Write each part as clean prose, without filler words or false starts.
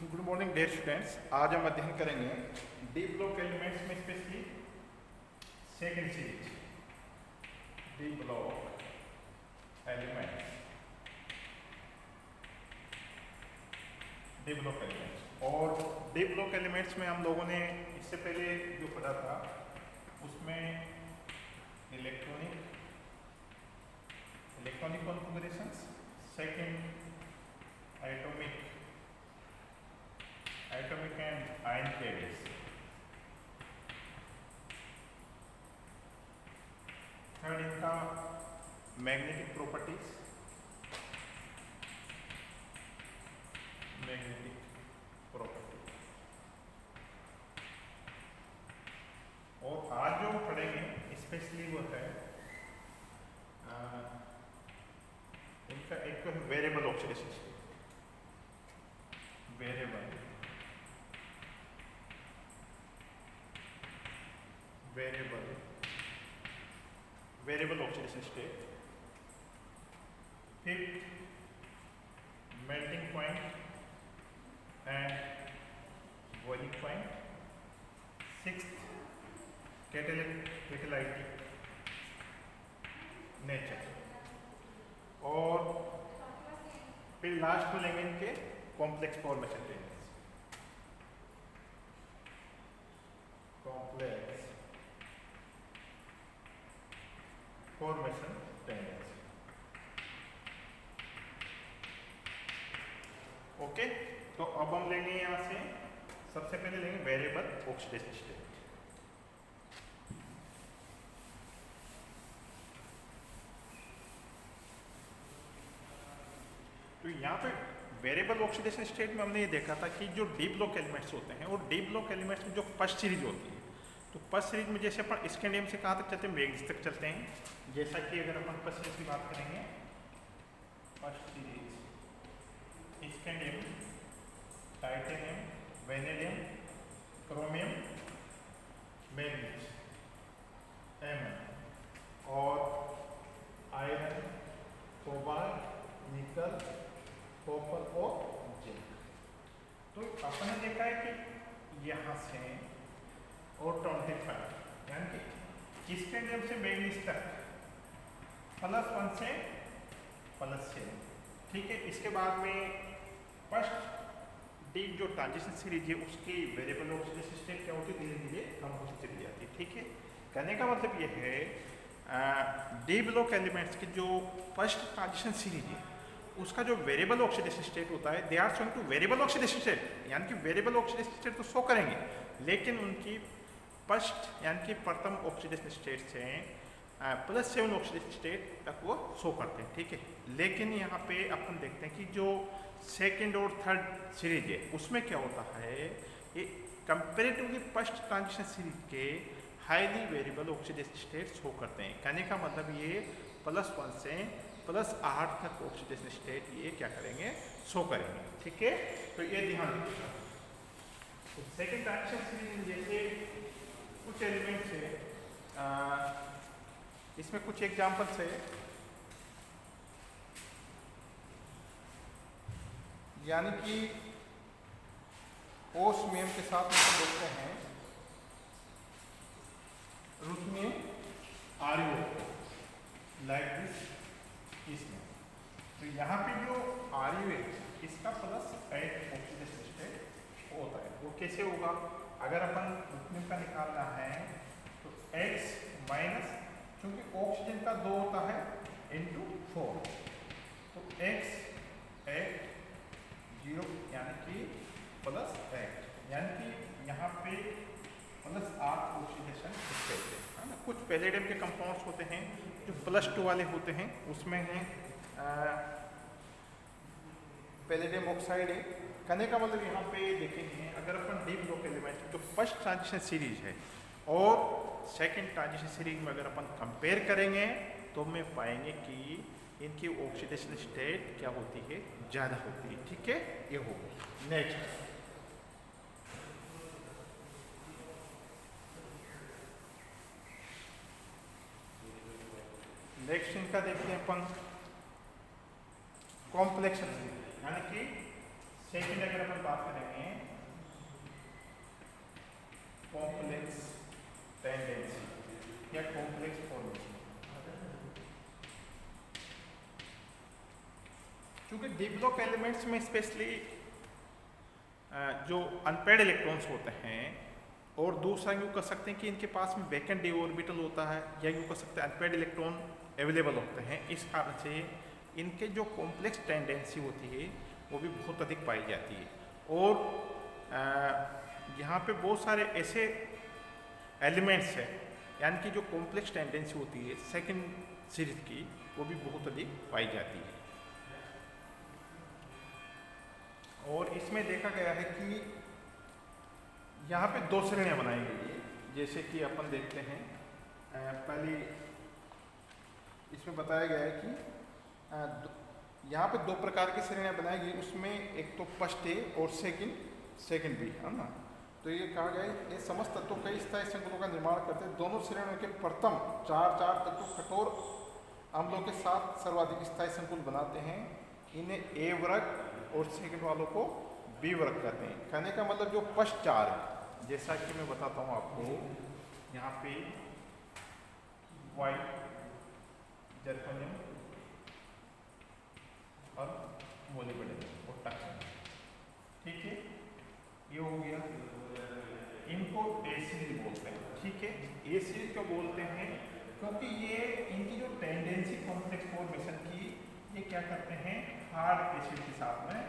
Good morning dear students. आज हम अध्ययन करेंगे डी ब्लॉक एलिमेंट्स में specially second series D block elements और डी ब्लॉक एलिमेंट्स में हम लोगों ने इससे पहले जो पढ़ा था उसमें electronic configurations, second atomic and ion pairs, third इनका मैग्नेटिक प्रॉपर्टीज, और आज जो पढ़ेंगे स्पेशली वो है इनका एक तो है variable oxidation state. Variable oxidation state, fifth melting point and boiling point, sixth catalytic nature, और फिर लास्ट में लेंगे इनके कॉम्प्लेक्स फॉर्मेशन टेंडेंसी। ओके, तो अब हम लेंगे यहां से सबसे पहले लेंगे वेरिएबल ऑक्सीडेशन स्टेट। तो यहाँ पे वेरिएबल ऑक्सीडेशन स्टेट में हमने ये देखा था कि जो डी ब्लॉक एलिमेंट्स होते हैं और डी ब्लॉक एलिमेंट्स में जो फर्स्ट सीरीज होती है, तो फर्स्ट सीरीज में जैसे अपन स्कैंडियम से कहाँ तक चलते हैं, मैग्नीज तक चलते हैं। जैसा कि अगर अपन फर्स्ट सीरीज की बात करेंगे, first series scandium, titanium, vanadium, chromium, manganese, एमन, और आयरन, कोबाल्ट, निकल, कॉपर और जिंक। तो अपन ने देखा है कि यहाँ से और 25 यानी कि स्कैंडियम से मैग्नीज तक +1 से +7, ठीक है। इसके बाद में फर्स्ट डी जो ट्रांजिशन सीरीज है उसकी वेरिएबल ऑक्सीडेशन स्टेट क्या होती है, धीरे धीरे कम होती चली जाती है, ठीक है। कहने का मतलब ये है डी ब्लॉक एलिमेंट्स की जो फर्स्ट ट्रांजिशन सीरीज है उसका जो वेरिएबल ऑक्सीडेशन स्टेट होता है, they are showing to variable oxidation state, यानी कि वेरिएबल ऑक्सीडेशन स्टेट तो शो करेंगे लेकिन उनकी फर्स्ट यानी कि प्रथम ऑक्सीडेशन स्टेट से +7 ऑक्सीडेशन स्टेट तक वो शो करते हैं, ठीक है। लेकिन यहाँ पे अपन देखते हैं कि जो सेकेंड और थर्ड सीरीज है उसमें क्या होता है, ये कंपेरेटिवली फर्स्ट ट्रांजिशन सीरीज के highly variable oxidation state show करते हैं। कहने का मतलब ये +1 से +8 तक ऑक्सीडेशन स्टेट ये क्या करेंगे, शो करेंगे, ठीक है। तो ये ध्यान रखिएगा। तो सेकेंड ट्रांजिशन सीरीज में जैसे कुछ एलिमेंट्स है, इसमें कुछ एग्जाम्पल्स है, यानी कि ओस्मियम के साथ हम देखते हैं रुथनियम आरयू लाइक दिस इसमें। तो यहाँ पे जो आरयू है इसका +8 ऑक्सीडेशन स्टेट होता है। वो कैसे होगा, अगर अपन रुथनियम का निकालना है तो X माइनस, क्योंकि ऑक्सीजन का 2 होता है ×4, तो X 8 0 यानी कि +8, यानी कि यहाँ पे +8 ऑक्सीडेशन स्टेट है ना। कुछ पैलेडियम के कंपाउंड्स होते हैं जो +2 वाले होते हैं, उसमें है पैलेडियम ऑक्साइड है। कहने का मतलब यहाँ पे देखेंगे अगर अपन डी ब्लॉक एलिमेंट जो फर्स्ट ट्रांजिशन सीरीज है और सेकंड ट्रांजिशन सीरीज में अगर अपन कंपेयर करेंगे तो हमें पाएंगे कि इनकी ऑक्सीडेशन स्टेट क्या होती है, ज़्यादा होती है, ठीक है। ये हो नेक्स्ट इनका देखते हैं अपन कॉम्प्लेक्स यानी कि सेकंड अगर अपन बात करेंगे कॉम्प्लेक्स टेंडेंसी या कॉम्प्लेक्स फॉर्मेशन, क्योंकि डी ब्लॉक एलिमेंट्स में स्पेशली जो अनपेड इलेक्ट्रॉन्स होते हैं, और दूसरा यूँ कर सकते हैं कि इनके पास में वैकेंट डी ऑर्बिटल होता है, या यूँ कर सकते हैं अनपेड इलेक्ट्रॉन अवेलेबल होते हैं। इस कारण से इनके जो कॉम्प्लेक्स टेंडेंसी होती है वो भी बहुत अधिक पाई जाती है। और यहाँ पे बहुत सारे ऐसे एलिमेंट्स हैं यानी कि जो कॉम्प्लेक्स टेंडेंसी होती है सेकंड सीरीज की, वो भी बहुत अधिक पाई जाती है। और इसमें देखा गया है कि यहाँ पे दो श्रेणियाँ बनाई गई है, जैसे कि अपन देखते हैं। पहले इसमें बताया गया है कि यहाँ पे दो प्रकार की श्रेणियाँ बनाई गई, उसमें एक तो फर्स्ट ए और सेकंड बी, है ना। तो ये कहा गया है ये समस्त तत्वों कई स्थायी संकुलों का निर्माण करते हैं। दोनों श्रेणियों के प्रथम चार तत्व कठोर अम्लों के साथ सर्वाधिक स्थायी संकुल बनाते हैं। इन्हें ए वर्ग और सेकंड वालों को बी वर्ग कहते हैं। कहने का मतलब जो फर्स्ट चार, जैसा कि मैं बताता हूँ आपको, यहाँ पे वाइट, जर्कोनियम और मोलिब्डेनम और टंगस्टन, ठीक है, ये हो गया। इनको ए सीरीज बोलते हैं, ठीक है। ए सीरीज क्यों बोलते हैं? क्योंकि ये इनकी जो टेंडेंसी कॉम्प्लेक्स फॉर्मेशन की, ये क्या करते हैं, हार्ड एसिड के साथ में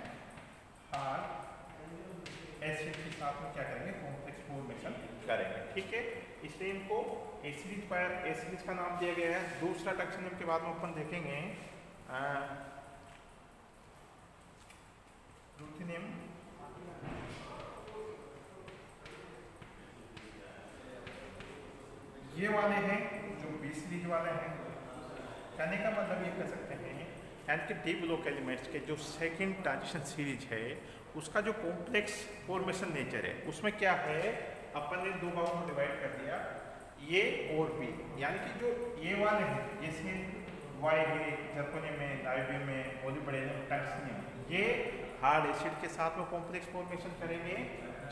क्या करेंगे, कॉम्प्लेक्स फॉर्मेशन करेंगे, ठीक है। इसलिए इनको ए सीरीज का नाम दिया गया है। दूसरा टंगस्टन के बाद में अपन देखेंगे रुथेनियम, ये वाले हैं जो बी सीरीज वाले हैं। कहने का मतलब ये कह सकते हैं यानी कि डी ब्लॉक एलिमेंट्स के जो सेकंड ट्रांजिशन सीरीज है उसका जो कॉम्प्लेक्स फॉर्मेशन नेचर है, उसमें क्या है, अपन ने दो भागों में डिवाइड कर दिया, ए और बी। यानी कि जो ए वाले हैं जैसे वाई है, जर्कोनियम में, नाइट्रोजन में, मोलिब्डेनम, टंगस्टन, ये हार्ड एसिड के साथ में कॉम्प्लेक्स फॉर्मेशन करेंगे।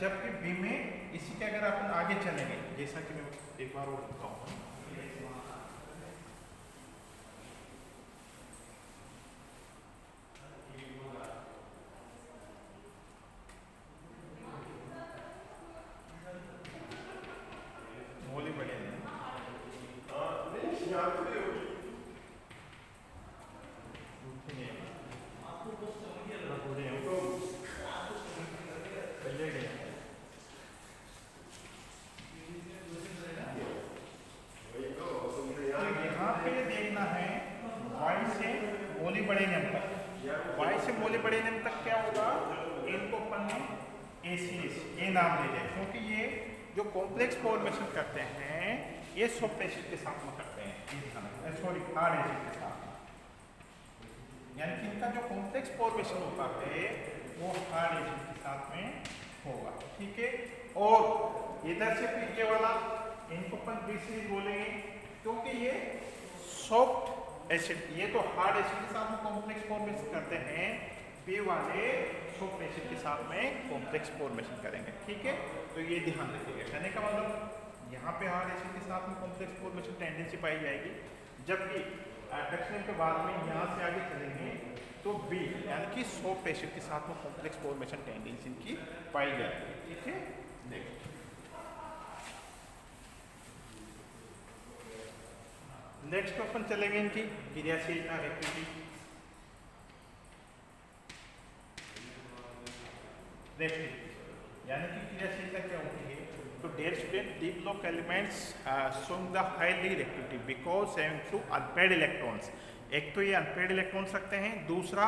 जबकि बी में इसी के अगर अपन आगे चलेंगे, जैसा कि मैं एक बार और बताऊँ, मोलिब्डेनम तक क्या होगा, इनको अपन ने ए सीरीज ए नाम दे दिया, क्योंकि ये जो कॉम्प्लेक्स फॉर्मेशन करते हैं ये सॉफ्ट एसिड के साथ में करते हैं, सॉरी हार्ड एसिड के साथ। यानी कि इनका जो कॉम्प्लेक्स फॉर्मेशन होता है वो हार्ड एसिड के साथ में होगा, ठीक है। और इधर से फिर ये वाला, इनको अपन बी सीरीज बोलेंगे, क्योंकि ये सॉफ्ट एसिड, ये तो हार्ड एसिड के साथ में कॉम्प्लेक्स फॉर्मेशन करते हैं, बी वाले सॉफ्ट एसिड के साथ में कॉम्प्लेक्स फॉर्मेशन करेंगे, ठीक है। तो ये ध्यान रखिएगा। कहने का मतलब यहाँ पे हार्ड एसिड के साथ में कॉम्प्लेक्स फॉर्मेशन टेंडेंसी पाई जाएगी, जबकि टंगस्टन के बाद में यहाँ से आगे चलेंगे तो बी यानी कि सॉफ्ट एसिड के साथ में कॉम्प्लेक्स फॉर्मेशन टेंडेंसी इनकी पाई जाएगी, ठीक है। देखो नेक्स्ट अपन चलेंगे इनकी क्रियाशीलता रेक्टिविटी। यानी कि क्रियाशीलता क्या होती है, तो dear student, D block elements showing the highly reactivity because having two unpaired electrons. एक तो ये अनपेड इलेक्ट्रॉन्स रखते हैं, दूसरा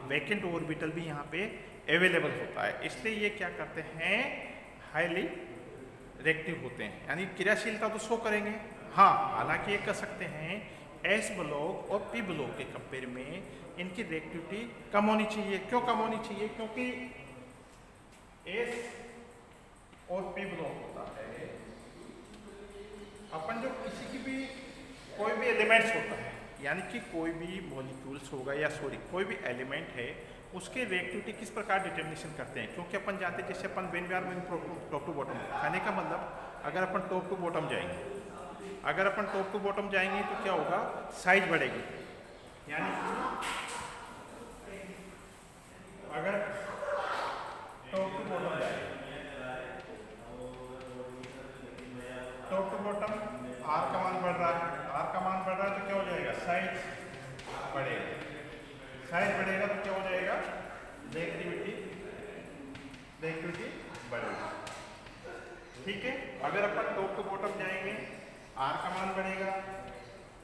वैकेंट ऑर्बिटल भी यहाँ पे अवेलेबल होता है, इसलिए ये क्या करते हैं, हाईली रेक्टिव होते हैं। यानी क्रियाशीलता तो शो करेंगे, हाँ, हालांकि ये कर सकते हैं एस ब्लॉक और पी ब्लॉक के कंपेयर में इनकी रिएक्टिविटी कम होनी चाहिए। क्यों कम होनी चाहिए? क्योंकि एस और पी ब्लॉक होता है, अपन जो किसी की भी कोई भी एलिमेंट्स होता है, यानी कि कोई भी मॉलिक्यूल्स होगा या सॉरी कोई भी एलिमेंट है, उसके रिएक्टिविटी किस प्रकार डिटर्मिनेशन करते हैं, क्योंकि अपन जानते हैं जैसे अपन when we are top to bottom, कहने का मतलब अगर अपन टॉप टू बॉटम जाएंगे, अगर अपन टॉप टू बॉटम जाएंगे तो क्या होगा, साइज बढ़ेगी। यानी अगर टॉप टू बॉटम जाएंगे, टॉप टू बॉटम आर का मान बढ़ रहा है, आर का मान बढ़ रहा है तो क्या हो जाएगा, साइज बढ़ेगा, साइज बढ़ेगा तो क्या हो जाएगा, रिएक्टिविटी बढ़ेगी। ठीक है, अगर अपन टॉप टू बॉटम जाएंगे आर का मान बढ़ेगा,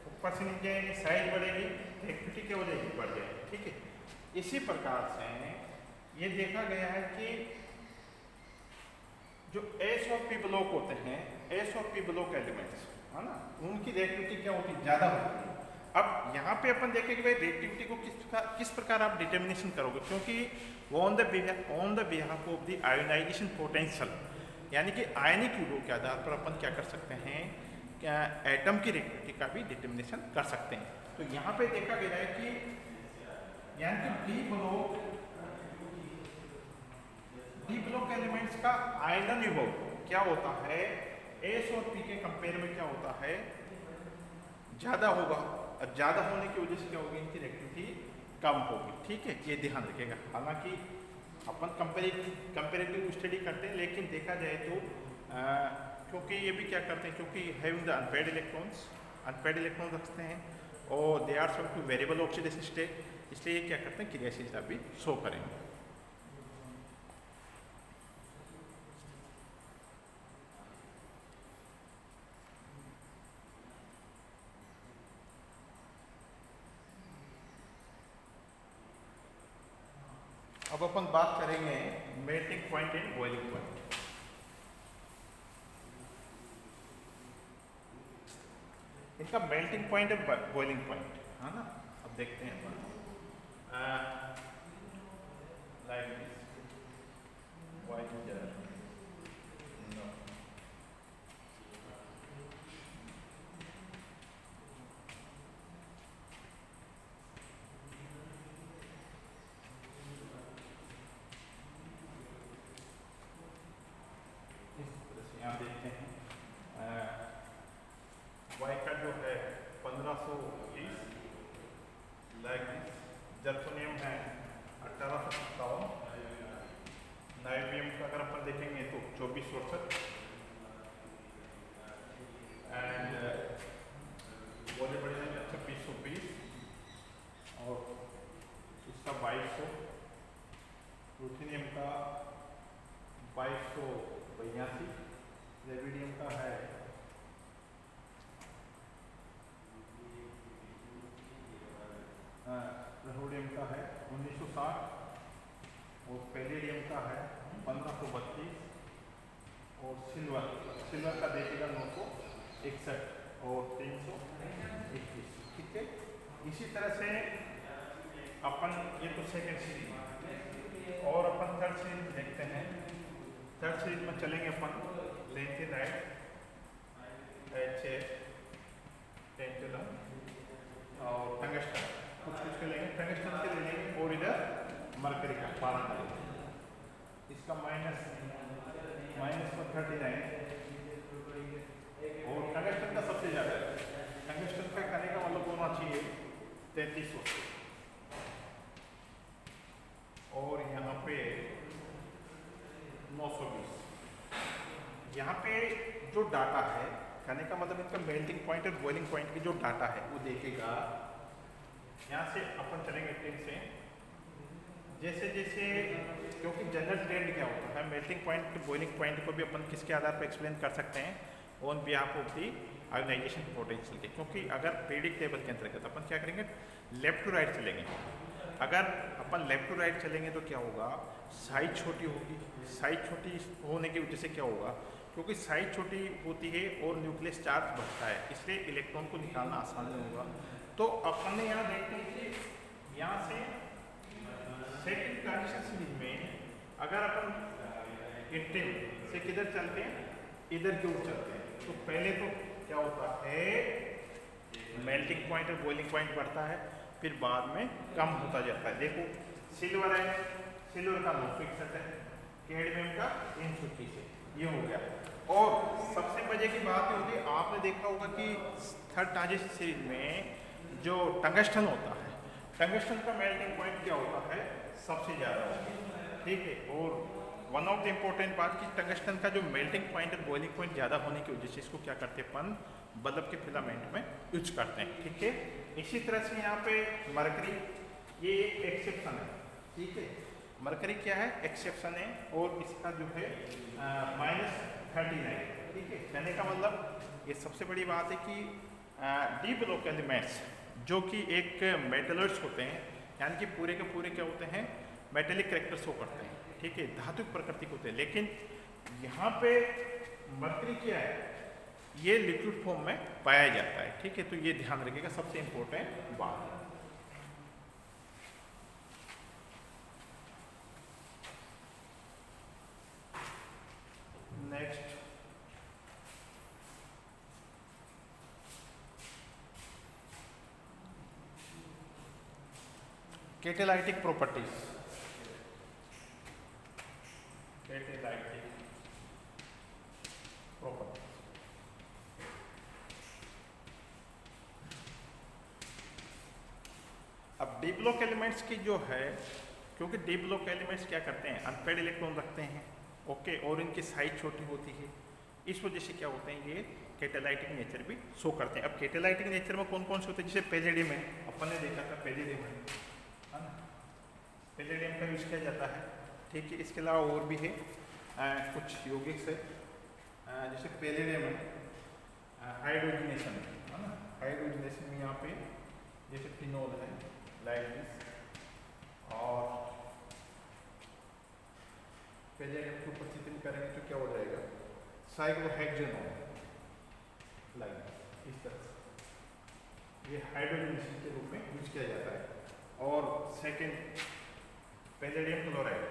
ऊपर से नीचे जाएंगे साइज बढ़ेगी, रिएक्टिविटी क्या हो जाएगी, बढ़ जाएगी। ठीक है, इसी प्रकार से ये देखा गया है कि जो एस और पी ब्लॉक होते हैं, एस और पी ब्लॉक एलिमेंट्स है ना, उनकी रिएक्टिविटी क्या होती है, ज़्यादा होती है। अब यहाँ पे अपन देखें कि भाई रिएक्टिविटी को किस प्रकार आप डिटर्मिनेशन करोगे, क्योंकि वो on the behalf of the ionisation potential, यानी कि आयनिक युगों के आधार पर अपन क्या कर सकते हैं, क्या एटम की रिएक्टिविटी का भी डिटर्मिनेशन कर सकते हैं। तो यहाँ पे देखा गया है कि यानी कि डी ब्लॉक एलिमेंट्स का आयनन विभव क्या होता है, एस और पी के कंपेयर में क्या होता है, ज़्यादा होगा, और ज़्यादा होने की वजह से क्या होगी, इनकी रिएक्टिविटी कम होगी। ठीक है, ये ध्यान रखिएगा। हालांकि अपन कंपेरेटिव स्टडी करते हैं, लेकिन देखा जाए तो क्योंकि ये भी क्या करते हैं, क्योंकि हैविंग द अनपेड इलेक्ट्रॉन रखते हैं और they are some two variable oxidation state, इसलिए ये क्या करते हैं, क्रियाशीलता भी शो करेंगे। अब अपन बात करेंगे melting point and boiling point. इनका मेल्टिंग पॉइंट और बॉइलिंग पॉइंट है ना, अब देखते हैं अपन लाइक यहाँ देखते हैं वाई का जो है 1520, लाइक जर्मनियम है 1857, नाइट्रियम का अगर अपन देखेंगे तो 2468 एंड बोले बढ़िया 2620 और इसका 2200, रूथेनियम का 2282, रेविडियम का है रहोडियम का है 1960 और पैलेडियम का है 1532 और सिल्वर का देखिएगा 961 और 321। ठीक है, इसी तरह से अपन ये तो सेकेंड सीरीज और अपन थर्ड सीरीज देखते हैं। थर्ड सीरीज में चलेंगे अपन लेंथेनाइट, HF, टेंटलम और टंगस्टन, कुछ के लेंगे, टंगस्टन के ले लेंगे और इधर मरकरी का 12 इसका -39 और टंगस्टन का सबसे ज़्यादा है। टंगस्टन का करने का मतलब होना चाहिए 3300 और यहाँ पे 920। यहाँ पे जो डाटा है, कहने का मतलब इनका मेल्टिंग पॉइंट और बॉइलिंग पॉइंट की जो डाटा है वो देखेगा। यहाँ से अपन चलेंगे ट्रेन से, जैसे जैसे क्योंकि जनरल ट्रेंड क्या होता है, मेल्टिंग पॉइंट बॉइलिंग पॉइंट को भी अपन किसके आधार पर एक्सप्लेन कर सकते हैं, on behalf of the ionization potential के। क्योंकि अगर पीरियडिक टेबल के अंतर्गत अपन क्या करेंगे, लेफ्ट टू राइट चलेंगे। अगर अपन लेफ्ट टू राइट चलेंगे तो क्या होगा, साइज छोटी होगी। साइज छोटी होने की वजह से क्या होगा, क्योंकि साइज छोटी होती है और न्यूक्लियस चार्ज बढ़ता है, इसलिए इलेक्ट्रॉन को निकालना आसान नहीं होगा। तो अपन ने यहाँ देखते हैं कि यहाँ से सेकंड ट्रांजिशन सीरीज में अगर अपन इंटेन से किधर चलते हैं, इधर की ओर चलते हैं, तो पहले तो क्या होता है, मेल्टिंग पॉइंट और बॉइलिंग पॉइंट बढ़ता है, फिर बाद में कम होता जाता है। देखो सिल्वर है, सिल्वर का 900 61 है, कैडमियम का 330 है, ये हो गया। और सबसे मजे की बात ये होती है, आपने देखा होगा कि थर्ड ट्रांजिशन सीरीज में जो टंगस्टन होता है, टंगस्टन का मेल्टिंग पॉइंट क्या होता है, सबसे ज़्यादा होता है, ठीक है। और वन ऑफ द इम्पोर्टेंट बात कि टंगस्टन का जो मेल्टिंग पॉइंट और बॉइलिंग पॉइंट ज़्यादा होने की वजह से इसको क्या करते हैं अपन बल्ब के फिलामेंट में यूज करते हैं, ठीक है। इसी तरह से यहाँ पे मरकरी, ये एक एक्सेप्शन है, ठीक है। मरकरी क्या है, एक्सेप्शन है, और इसका जो है -39, ठीक है। कहने का मतलब ये सबसे बड़ी बात है कि डी ब्लॉक एलिमेंट्स जो कि एक मेटलर्स होते हैं, यानी कि पूरे के पूरे क्या होते हैं, मेटेलिक कैरेक्टर शो करते हैं, ठीक है, धातुक प्रकृति के होते हैं। लेकिन यहाँ पे मरकरी क्या है, ये लिक्विड फॉर्म में पाया जाता है, ठीक है। तो ये ध्यान रखिएगा, सबसे इंपॉर्टेंट बात। Next, catalytic properties, catalytic properties. अब डी ब्लॉक एलिमेंट्स की जो है, क्योंकि डी ब्लॉक एलिमेंट्स क्या करते हैं, अनपेड इलेक्ट्रॉन रखते हैं, ओके, और इनकी साइज छोटी होती है, इस वजह से क्या होते हैं, ये कैटालाइटिक नेचर भी शो करते हैं। अब कैटालाइटिक नेचर में कौन कौन से होते हैं, जैसे पैलेडियम है, अपन ने देखा था पैलेडियम है ना, पैलेडियम का यूज किया जाता है, ठीक है। इसके अलावा और भी है कुछ यौगिक है, जैसे पैलेडियम है, हाइड्रोजनेशन है ना, हाइड्रोजनेशन में यहाँ पे जैसे फिनोल है, लाइक दिस, और पैलेडियम की उपस्थिति करेंगे तो क्या हो जाएगा, साइक्लोहेक्सेनोन, लाइक इस तरह से ये हाइड्रोजनेशन के रूप में यूज किया जाता है। और सेकंड पैलेडियम क्लोराइड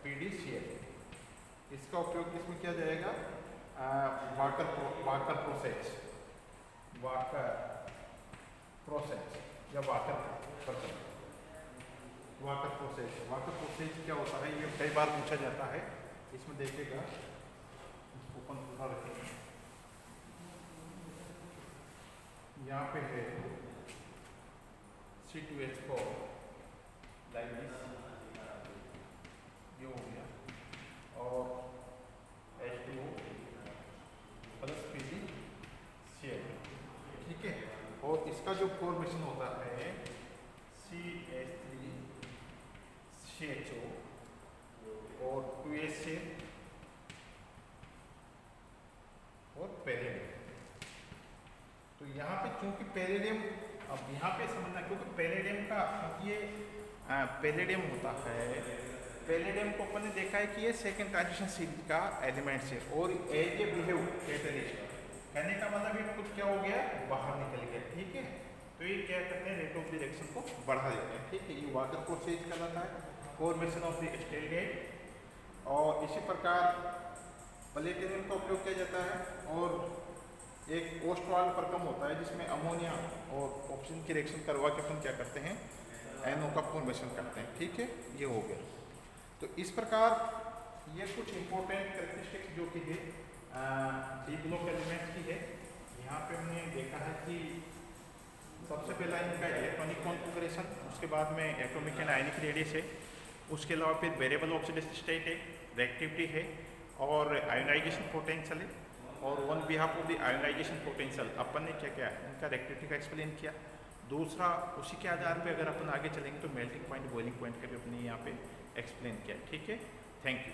PDCl, इसका उपयोग किसमें किया जाएगा, वाकर प्रोसेस, वाकर प्रोसेस या walker process, walker process. Walker process क्या होता है, ये कई बार पूछा जाता है, इसमें देखिएगा, इसको अपन पूरा रखेंगे, यहाँ पे है C2H4 लाइक दिस, ये हो गया, और H2O प्लस PDCl, ठीक है। और इसका जो फॉर्मेशन होता है CH3 CHO और 2HCl और पैलेडियम। तो यहाँ पे चूंकि पैलेडियम, अब यहाँ पे समझना, क्योंकि पैलेडियम का, क्योंकि ये पैलेडियम होता है, पैलेडियम को अपन ने देखा है कि ये सेकंड ट्रांजिशन सीरीज का एलिमेंट्स है, और एज ए बिहेव कैटलिस्ट, कहने का मतलब ये खुद क्या हो गया, बाहर निकल गया, ठीक है। तो ये क्या करते हैं, रेट ऑफ रिएक्शन को बढ़ा देते हैं, ठीक है। ये वाटर प्रोसेस कहलाता है, फॉर्मेशन ऑफ द स्टेलगेट। और इसी प्रकार प्लेटिनम का उपयोग किया जाता है, और एक ओस्टवाल प्रक्रम होता है जिसमें अमोनिया और ऑक्सीजन की रिएक्शन करवा के अपन क्या करते हैं, NO का फॉर्मेशन करते हैं, ठीक है, ये हो गया। तो इस प्रकार ये कुछ इंपॉर्टेंट कैरेक्टरिस्टिक्स जो कि है डी ब्लॉक एलिमेंट्स की है। यहाँ पे हमने देखा है कि सबसे पहला इनका इलेक्ट्रॉनिक कॉन्फ़िगरेशन, उसके बाद में एटॉमिक एंड आयनिक रेडियस है, उसके अलावा फिर वेरिएबल ऑक्सीडेशन स्टेट है, रिएक्टिविटी है, और आयोनाइजेशन पोटेंशियल है। और on behalf of the ionisation potential अपन ने क्या क्या इनका रिएक्टिविटी का एक्सप्लेन किया। दूसरा, उसी के आधार पे अगर अपन आगे चलेंगे तो मेल्टिंग पॉइंट, बॉइलिंग पॉइंट का भी अपने यहाँ पे एक्सप्लेन किया, ठीक है। Thank you.